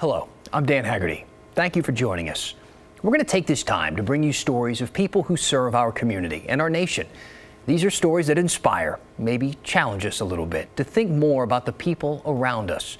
Hello, I'm Dan Haggerty. Thank you for joining us. We're going to take this time to bring you stories of people who serve our community and our nation. These are stories that inspire, maybe challenge us a little bit to think more about the people around us.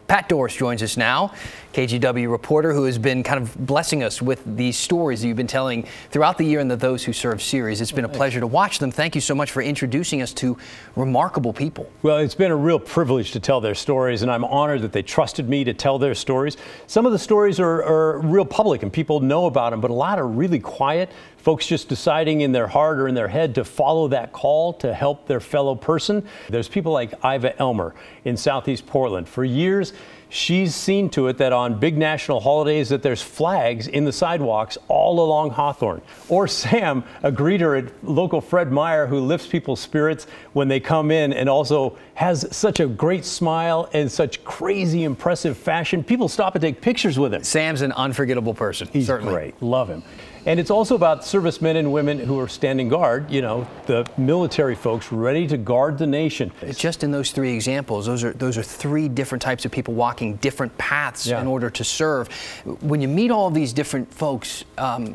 Pat Doris joins us now, KGW reporter who has been kind of blessing us with these stories that you've been telling throughout the year in the Those Who Serve series. It's been a pleasure to watch them. Thank you so much for introducing us to remarkable people. Well, it's been a real privilege to tell their stories, and I'm honored that they trusted me to tell their stories. Some of the stories are real public and people know about them, but a lot are really quiet. Folks just deciding in their heart or in their head to follow that call to help their fellow person. There's people like Iva Elmer in Southeast Portland. For years, she's seen to it that on big national holidays that there's flags in the sidewalks all along Hawthorne. Or Sam, a greeter at local Fred Meyer who lifts people's spirits when they come in and also has such a great smile and such crazy impressive fashion. People stop and take pictures with him. Sam's an unforgettable person. He's certainly great. Love him. And it's also about servicemen and women who are standing guard, you know, the military folks ready to guard the nation. It's just in those three examples, those are three different types of people walking different paths in order to serve. When you meet all of these different folks,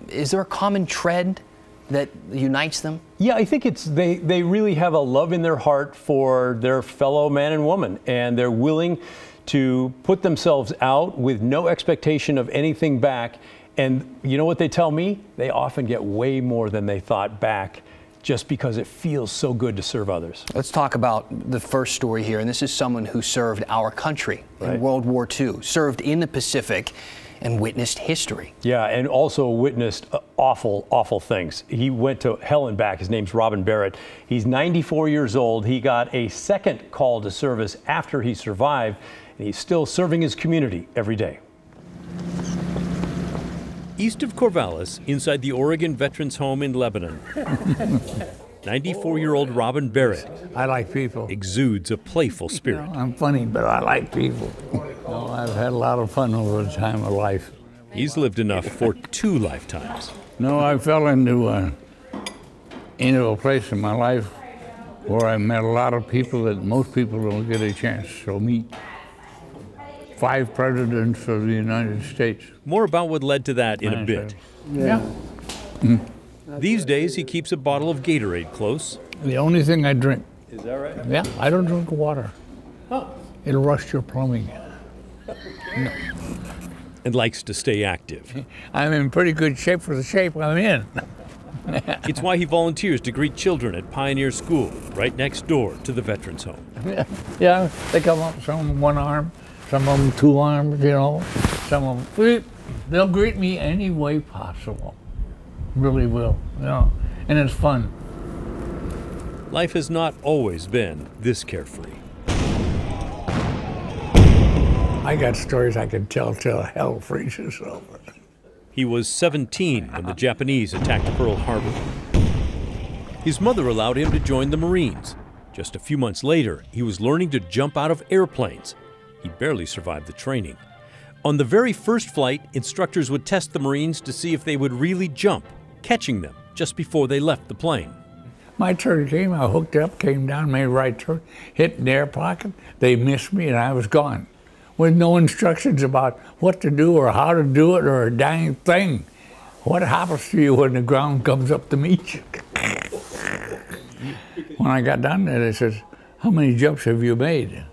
is there a common thread that unites them? Yeah, I think it's they really have a love in their heart for their fellow man and woman, and they're willing to put themselves out with no expectation of anything back. And you know what they tell me? They often get way more than they thought back just because it feels so good to serve others. Let's talk about the first story here. And this is someone who served our country in World War II, served in the Pacific, and witnessed history. Yeah, and also witnessed awful, awful things. He went to hell and back. His name's Barrett. He's 94 years old. He got a second call to service after he survived, and he's still serving his community every day. East of Corvallis, inside the Oregon Veterans Home in Lebanon, 94-year-old Robin Barrett. I like people. Exudes a playful spirit. You know, I'm funny, but I like people. Oh, I've had a lot of fun over the time of life. He's lived enough for 2 lifetimes. No, I fell into a place in my life where I met a lot of people that most people don't get a chance to meet. 5 presidents of the United States. More about what led to that in a bit. Yeah. These days, he keeps a bottle of Gatorade close. The only thing I drink. Is that right? Yeah, I don't drink water. Huh. It'll rust your plumbing. No. And likes to stay active. I'm in pretty good shape for the shape I'm in. It's why he volunteers to greet children at Pioneer School, right next door to the Veterans Home. Yeah, they come up, some of them 1 arm, some of them 2 arms, you know. Some of them, they'll greet me any way possible. Really will, you know. And it's fun. Life has not always been this carefree. I got stories I could tell till hell freezes over. He was 17 when the Japanese attacked Pearl Harbor. His mother allowed him to join the Marines. Just a few months later, he was learning to jump out of airplanes. He barely survived the training. On the very first flight, instructors would test the Marines to see if they would really jump, catching them just before they left the plane. My turn came, I hooked up, came down, made a right turn, hit in their pocket. They missed me and I was gone. With no instructions about what to do or how to do it or a dang thing. What happens to you when the ground comes up to meet you? When I got down there, they said, "How many jumps have you made?"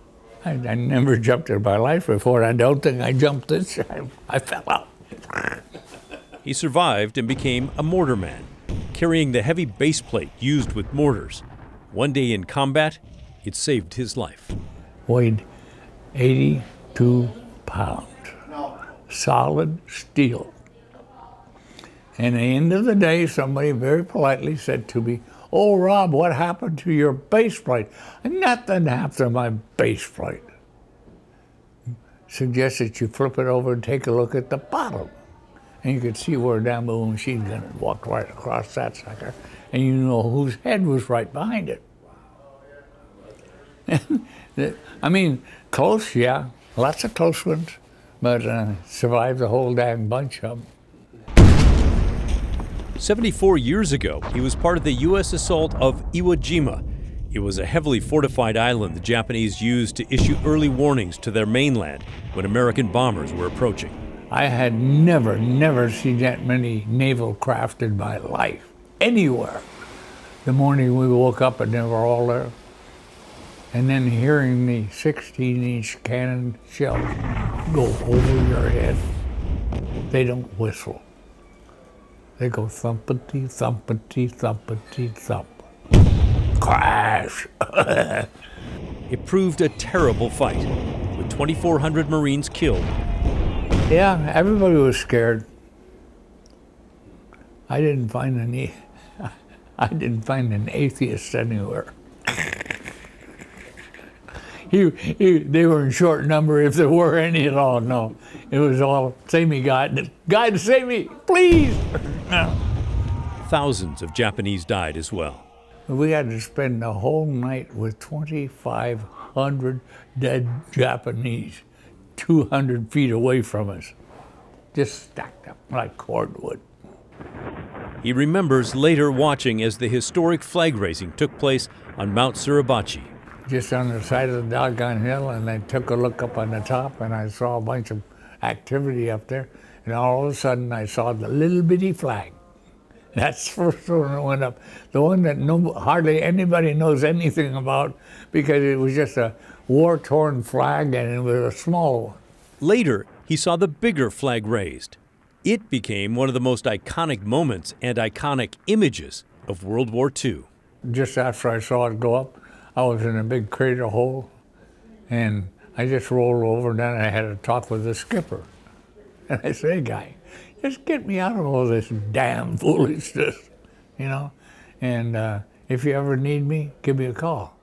I never jumped in my life before. I don't think I jumped this time. I fell out. He survived and became a mortar man, carrying the heavy base plate used with mortars. One day in combat, it saved his life. Weighed 82 pounds, solid steel. And at the end of the day, somebody very politely said to me, "Oh, Rob, what happened to your base plate?" "Nothing happened to my base plate." Suggest that you flip it over and take a look at the bottom. And you could see where a damn little machine gun had walked right across that sucker. And you know whose head was right behind it. I mean, close, yeah. Lots of close ones. But survived the whole dang bunch of them. 74 years ago, he was part of the U.S. assault of Iwo Jima. It was a heavily fortified island the Japanese used to issue early warnings to their mainland when American bombers were approaching. I had never seen that many naval craft in my life, anywhere. The morning we woke up and they were all there. And then hearing the 16-inch cannon shells go over your head, they don't whistle. They go thumpity, thumpity, thumpity, thump. Crash! It proved a terrible fight, with 2,400 Marines killed. Yeah, everybody was scared. I didn't find an atheist anywhere. They were in short number, if there were any at all. No, it was all, save me, God. God, save me, please. No. Thousands of Japanese died as well. We had to spend the whole night with 2,500 dead Japanese, 200 feet away from us, just stacked up like cordwood. He remembers later watching as the historic flag raising took place on Mount Suribachi. Just on the side of the doggone hill, and I took a look up on the top, and I saw a bunch of activity up there, and all of a sudden I saw the little bitty flag. That's the first one that went up. The one that hardly anybody knows anything about, because it was just a war-torn flag, and it was a small one. Later, he saw the bigger flag raised. It became one of the most iconic moments and iconic images of World War II. Just after I saw it go up, I was in a big crater hole, and I just rolled over, and then I had a talk with the skipper. And I said, hey, guy, just get me out of all this damn foolishness, you know? And if you ever need me, give me a call.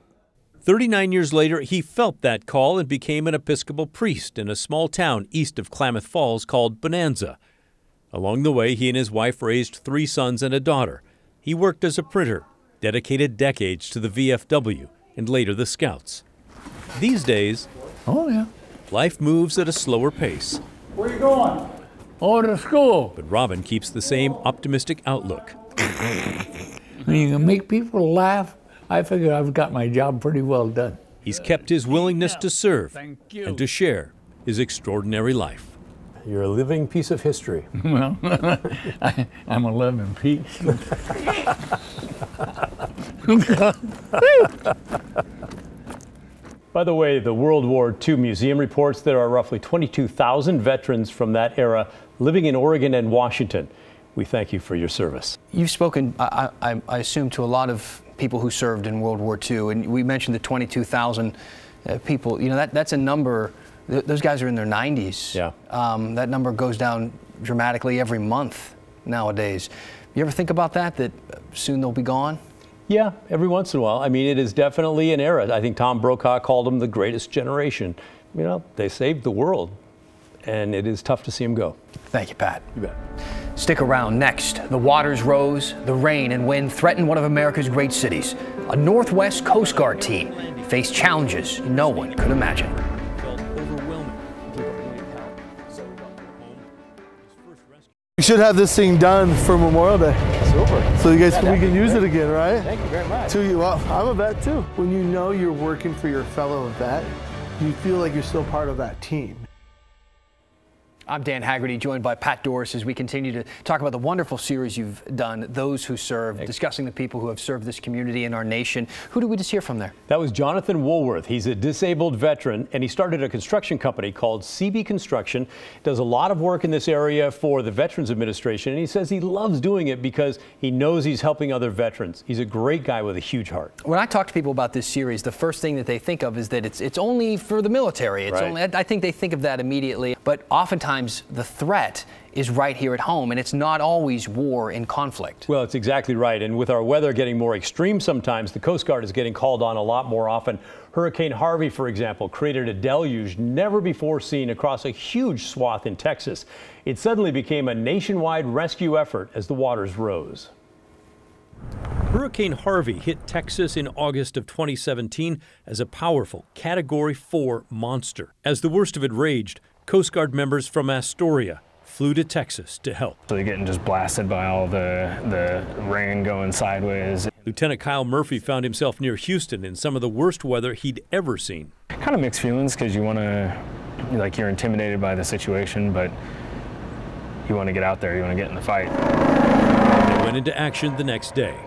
39 years later, he felt that call and became an Episcopal priest in a small town east of Klamath Falls called Bonanza. Along the way, he and his wife raised 3 sons and a daughter. He worked as a printer, dedicated decades to the VFW, and later the Scouts. These days, life moves at a slower pace. Where you going? Oh, to school. But Robin keeps the same optimistic outlook. When you can make people laugh, I figure I've got my job pretty well done. He's kept his willingness to serve and to share his extraordinary life. You're a living piece of history. Well, I'm a living piece. By the way, the World War II Museum reports there are roughly 22,000 veterans from that era living in Oregon and Washington. We thank you for your service. You've spoken, I assume, to a lot of people who served in World War II, and we mentioned the 22,000 people. You know, that's a number. Those guys are in their 90s. Yeah. That number goes down dramatically every month nowadays. You ever think about that soon they'll be gone? Yeah, every once in a while. I mean, it is definitely an era. I think Tom Brokaw called them the greatest generation. You know, they saved the world, and it is tough to see them go. Thank you, Pat. You bet. Stick around. Next, the waters rose, the rain and wind threatened one of America's great cities. A Northwest Coast Guard team faced challenges no one could imagine. We should have this thing done for Memorial Day. Super. So you guys, we can use it again, right? Thank you very much. Well, I'm a vet too. When you know you're working for your fellow vet, you feel like you're still part of that team. I'm Dan Haggerty, joined by Pat Doris, as we continue to talk about the wonderful series you've done, Those Who Serve, discussing the people who have served this community and our nation. Who did we just hear from there? That was Jonathan Woolworth. He's a disabled veteran, and he started a construction company called CB Construction. Does a lot of work in this area for the Veterans Administration, and he says he loves doing it because he knows he's helping other veterans. He's a great guy with a huge heart. When I talk to people about this series, the first thing that they think of is that it's only for the military. It's only, I think they think of that immediately, but oftentimes the threat is right here at home, and it's not always war and conflict. Well, it's exactly right. And with our weather getting more extreme sometimes, the Coast Guard is getting called on a lot more often. Hurricane Harvey, for example, created a deluge never before seen across a huge swath in Texas. It suddenly became a nationwide rescue effort as the waters rose. Hurricane Harvey hit Texas in August of 2017 as a powerful Category 4 monster. As the worst of it raged, Coast Guard members from Astoria flew to Texas to help. So they're getting just blasted by all the rain going sideways. The Lieutenant Kyle Murphy found himself near Houston in some of the worst weather he'd ever seen. Kind of mixed feelings because you want to, like, you're intimidated by the situation, but you want to get out there, you want to get in the fight. They went into action the next day.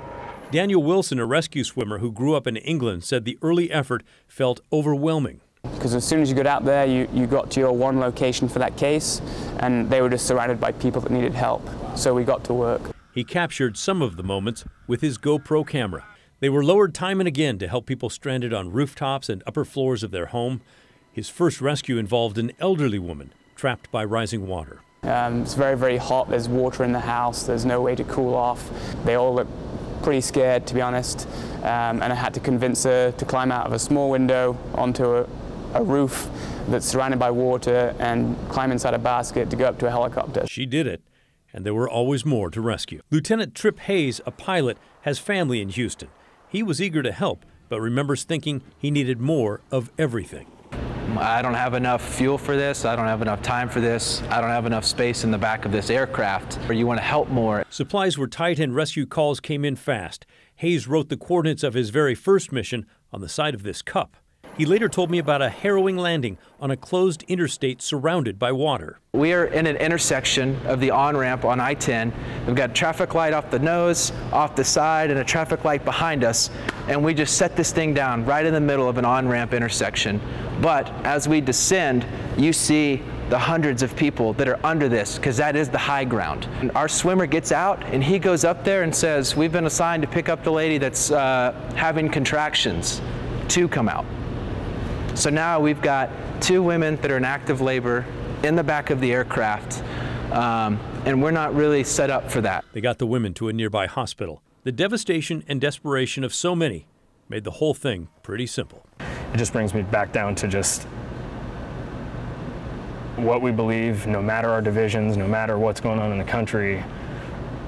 Daniel Wilson, a rescue swimmer who grew up in England, said the early effort felt overwhelming. Because as soon as you got out there, you got to your one location for that case, and they were just surrounded by people that needed help. So we got to work. He captured some of the moments with his GoPro camera. They were lowered time and again to help people stranded on rooftops and upper floors of their home. His first rescue involved an elderly woman trapped by rising water. It's very, very hot. There's water in the house. There's no way to cool off. They all look pretty scared, to be honest, and I had to convince her to climb out of a small window onto a roof that's surrounded by water and climb inside a basket to go up to a helicopter. She did it, and there were always more to rescue. Lieutenant Tripp Hayes, a pilot, has family in Houston. He was eager to help, but remembers thinking he needed more of everything. I don't have enough fuel for this. I don't have enough time for this. I don't have enough space in the back of this aircraft. Or you want to help more. Supplies were tight and rescue calls came in fast. Hayes wrote the coordinates of his very first mission on the side of this cup. He later told me about a harrowing landing on a closed interstate surrounded by water. We are in an intersection of the on-ramp on I-10. We've got a traffic light off the nose, off the side, and a traffic light behind us. And we just set this thing down right in the middle of an on-ramp intersection. But as we descend, you see the hundreds of people that are under this, because that is the high ground. And our swimmer gets out, and he goes up there and says, we've been assigned to pick up the lady that's having contractions to come out. So now we've got 2 women that are in active labor in the back of the aircraft, and we're not really set up for that. They got the women to a nearby hospital. The devastation and desperation of so many made the whole thing pretty simple. It just brings me back down to just what we believe, no matter our divisions, no matter what's going on in the country,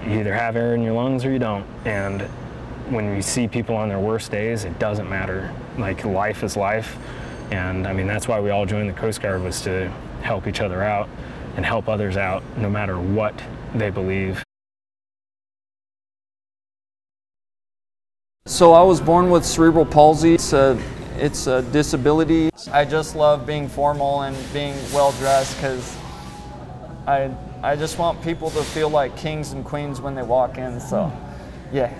you either have air in your lungs or you don't. And when we see people on their worst days, it doesn't matter. Like, life is life. And I mean, that's why we all joined the Coast Guard, was to help each other out and help others out, no matter what they believe. So I was born with cerebral palsy. It's a disability. I just love being formal and being well dressed because I just want people to feel like kings and queens when they walk in. So, yeah.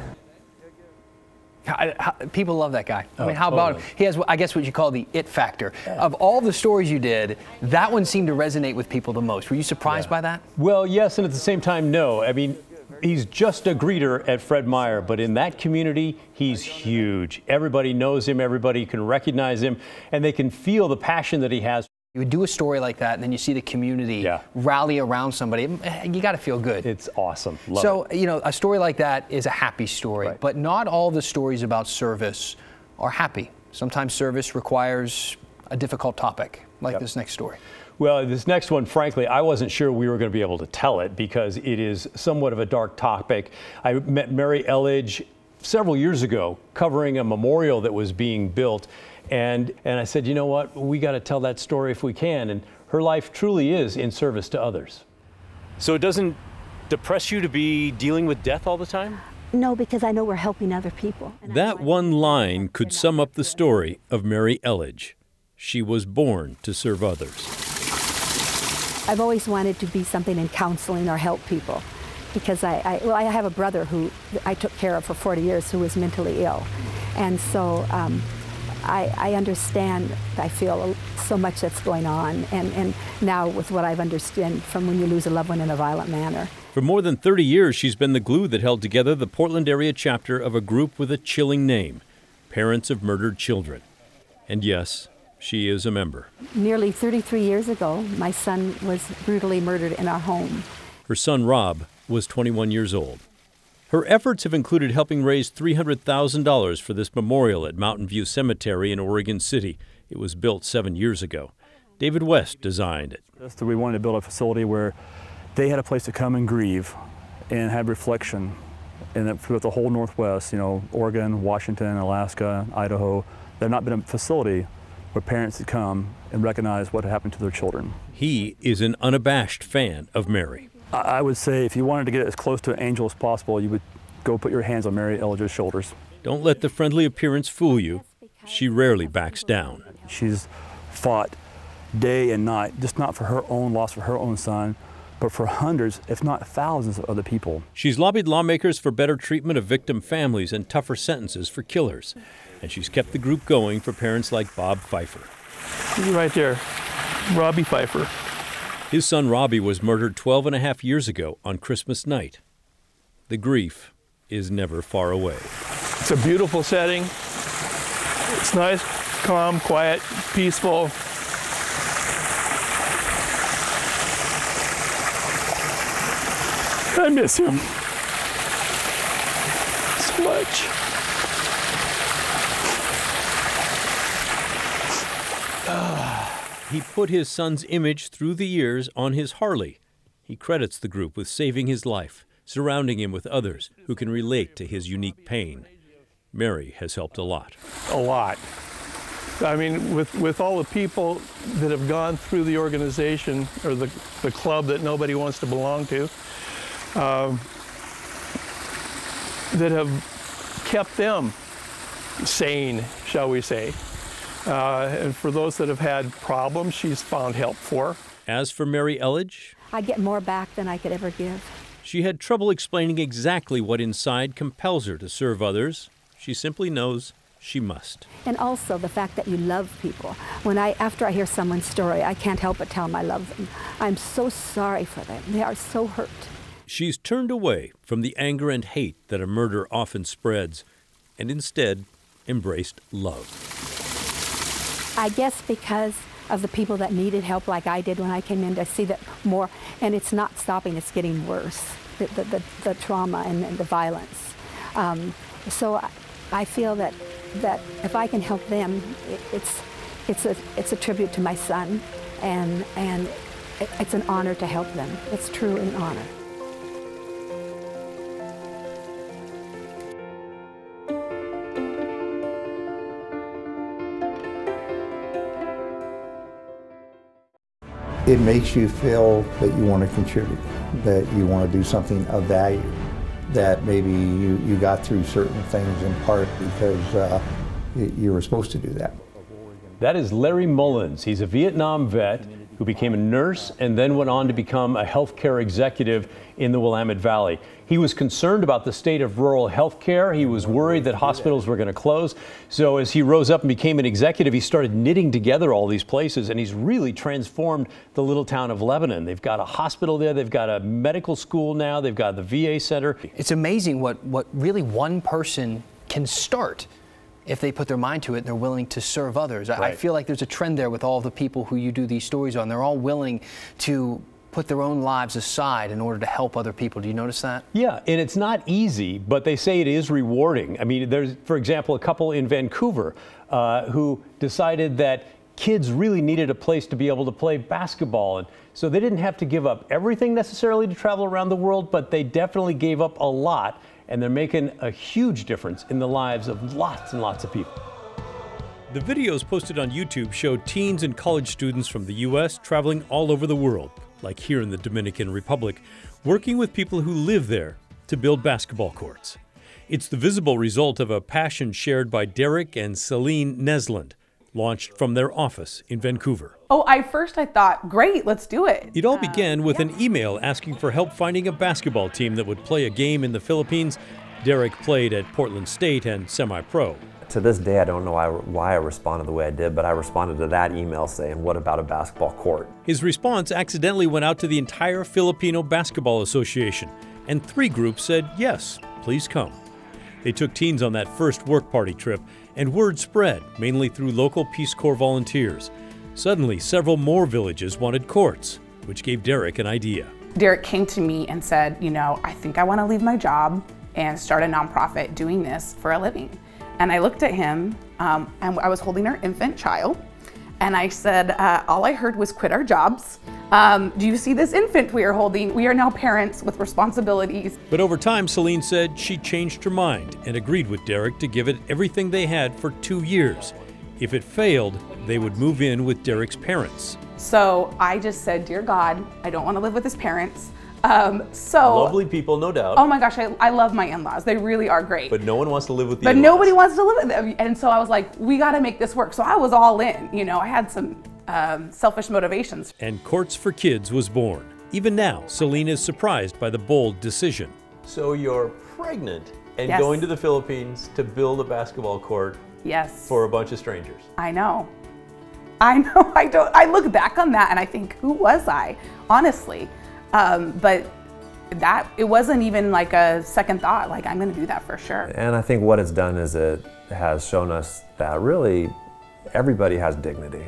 People love that guy. I mean, how totally. about him? He has, I guess, what you call the it factor. Of all the stories you did, that one seemed to resonate with people the most. Were you surprised by that? Well, yes, and at the same time, no. I mean, he's just a greeter at Fred Meyer, but in that community, he's huge. Everybody knows him, everybody can recognize him, and they can feel the passion that he has. You would do a story like that, and then you see the community rally around somebody. You got to feel good. It's awesome. Love so, it. you know, a story like that is a happy story, Right. but not all the stories about service are happy. Sometimes service requires a difficult topic, like this next story. Well, this next one, frankly, I wasn't sure we were going to be able to tell it because it is somewhat of a dark topic. I met Mary Elledge several years ago covering a memorial that was being built. And I said, you know what, we got to tell that story if we can. And her life truly is in service to others. So it doesn't depress you to be dealing with death all the time? No, because I know we're helping other people. That one line could sum up the story of Mary Elledge. She was born to serve others. I've always wanted to be something in counseling or help people because I have a brother who I took care of for 40 years who was mentally ill. And so I understand, I feel so much that's going on, and now with what I've understood from when you lose a loved one in a violent manner. For more than 30 years, she's been the glue that held together the Portland area chapter of a group with a chilling name, Parents of Murdered Children. And yes, she is a member. Nearly 33 years ago, my son was brutally murdered in our home. Her son, Rob, was 21 years old. Her efforts have included helping raise $300,000 for this memorial at Mountain View Cemetery in Oregon City. It was built 7 years ago. David West designed it. We wanted to build a facility where they had a place to come and grieve and have reflection. And throughout the whole Northwest, you know, Oregon, Washington, Alaska, Idaho, there's not been a facility where parents could come and recognize what happened to their children. He is an unabashed fan of Mary. I would say if you wanted to get as close to an angel as possible, you would go put your hands on Mary Elledge's shoulders. Don't let the friendly appearance fool you. She rarely backs down. She's fought day and night, just not for her own loss, for her own son, but for hundreds, if not thousands of other people. She's lobbied lawmakers for better treatment of victim families and tougher sentences for killers. And she's kept the group going for parents like Bob Pfeiffer. Right there, Robbie Pfeiffer. His son Robbie was murdered 12.5 years ago on Christmas night. The grief is never far away. It's a beautiful setting. It's nice, calm, quiet, peaceful. I miss him so much. He put his son's image through the years on his Harley. He credits the group with saving his life, surrounding him with others who can relate to his unique pain. Mary has helped a lot. A lot. I mean, with all the people that have gone through the organization or the club that nobody wants to belong to, that have kept them sane, shall we say. And for those that have had problems, she's found help for. As for Mary Elledge, I get more back than I could ever give. she had trouble explaining exactly what inside compels her to serve others. She simply knows she must. And also the fact that you love people. After I hear someone's story, I can't help but tell them I love them. I'm so sorry for them. They are so hurt. She's turned away from the anger and hate that a murder often spreads, and instead embraced love. I guess because of the people that needed help like I did when I came in, to see that more, and it's not stopping, it's getting worse, the trauma and the violence. So I feel that if I can help them, it's a tribute to my son, and it's an honor to help them. It's true an honor. It makes you feel that you want to contribute, that you want to do something of value, that maybe you got through certain things in part because you were supposed to do that. That is Larry Mullins. He's a Vietnam vet who became a nurse and then went on to become a healthcare executive in the Willamette Valley. He was concerned about the state of rural healthcare. He was worried that hospitals were going to close. So as he rose up and became an executive, he started knitting together all these places, and he's really transformed the little town of Lebanon. They've got a hospital there. They've got a medical school now. They've got the VA center. It's amazing what really one person can start if they put their mind to it and they're willing to serve others. Right. I feel like there's a trend there with all the people who you do these stories on. They're all willing to put their own lives aside in order to help other people. Do you notice that? Yeah, and it's not easy, but they say it is rewarding. I mean, there's, for example, a couple in Vancouver who decided that kids really needed a place to be able to play basketball. And so they didn't have to give up everything necessarily to travel around the world, but they definitely gave up a lot. And they're making a huge difference in the lives of lots and lots of people. The videos posted on YouTube show teens and college students from the U.S. traveling all over the world, like here in the Dominican Republic, working with people who live there to build basketball courts. It's the visible result of a passion shared by Derek and Celine Nesland, launched from their office in Vancouver. First I thought, great, let's do it. It all began with an email asking for help finding a basketball team that would play a game in the Philippines. Derek played at Portland State and semi-pro. To this day, I don't know why I responded the way I did, but I responded to that email saying, what about a basketball court? His response accidentally went out to the entire Filipino Basketball Association, and 3 groups said, yes, please come. They took teens on that first work party trip, and word spread, mainly through local Peace Corps volunteers. Suddenly, several more villages wanted courts, which gave Derek an idea. Derek came to me and said, I think I want to leave my job and start a nonprofit doing this for a living. And I looked at him, and I was holding our infant child, and I said, all I heard was quit our jobs. Do you see this infant we are holding? We are now parents with responsibilities. But over time, Celine said she changed her mind and agreed with Derek to give it everything they had for 2 years. If it failed, they would move in with Derek's parents. So I just said, dear God, I don't want to live with his parents. Lovely people, no doubt. Oh my gosh, I love my in-laws. They really are great. But no one wants to live with the But in-laws. nobody wants to live with them. And so I was like, we got to make this work. So I was all in. You know, I had some selfish motivations. And Courts for Kids was born. Even now, Celine is surprised by the bold decision. So you're pregnant and Yes. going to the Philippines to build a basketball court Yes. for a bunch of strangers. I know. I look back on that and I think, who was I? Honestly. But it wasn't even like a second thought, like I'm gonna do that for sure. And I think what it's done is it has shown us that really everybody has dignity.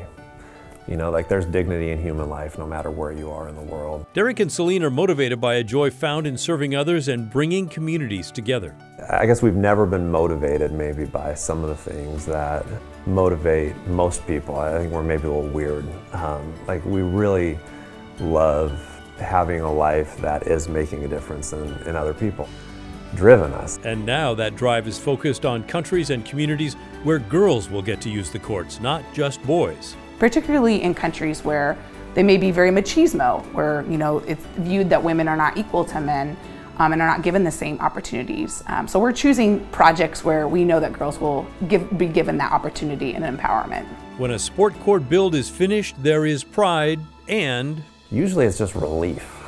You know, like there's dignity in human life no matter where you are in the world. Derek and Celine are motivated by a joy found in serving others and bringing communities together. I guess we've never been motivated maybe by some of the things that motivate most people. I think we're maybe a little weird. Like we really love having a life that is making a difference in other people. Driven us. And now that drive is focused on countries and communities where girls will get to use the courts, not just boys. Particularly in countries where they may be very machismo, where it's viewed that women are not equal to men and are not given the same opportunities. So we're choosing projects where we know that girls will be given that opportunity and empowerment. When a sport court build is finished, there is pride and... Usually it's just relief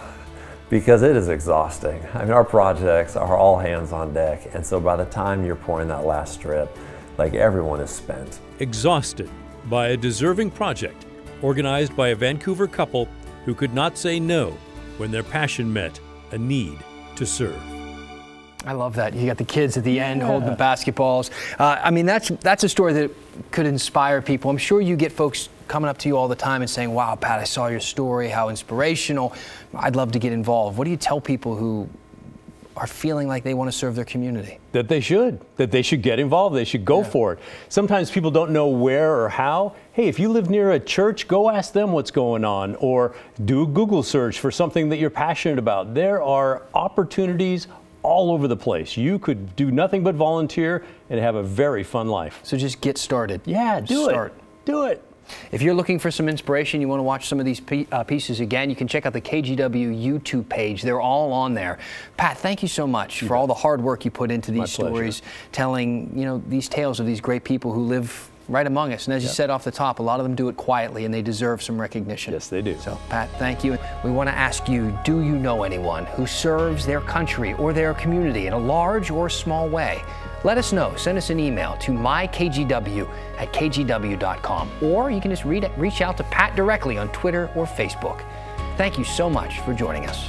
because it is exhausting. I mean, our projects are all hands on deck, and so by the time you're pouring that last strip, like everyone is spent. Exhausted by a deserving project organized by a Vancouver couple who could not say no when their passion met a need to serve. I love that. You got the kids at the end holding the basketballs. I mean, that's a story that could inspire people. I'm sure you get folks coming up to you all the time and saying, wow, Pat, I saw your story, how inspirational. I'd love to get involved. What do you tell people who are feeling like they want to serve their community? That they should get involved, they should go for it. Sometimes people don't know where or how. Hey, if you live near a church, go ask them what's going on, or do a Google search for something that you're passionate about. There are opportunities all over the place. You could do nothing but volunteer and have a very fun life. So just get started. Yeah, do it. If you're looking for some inspiration, you want to watch some of these pieces again, you can check out the KGW YouTube page. They're all on there. Pat, thank you so much for all the hard work you put into these stories, telling these tales of these great people who live right among us. And as you said off the top, a lot of them do it quietly, and they deserve some recognition. Yes, they do. So, Pat, thank you. We want to ask you, do you know anyone who serves their country or their community in a large or small way? Let us know. Send us an email to mykgw@kgw.com, or you can just reach out to Pat directly on Twitter or Facebook. Thank you so much for joining us.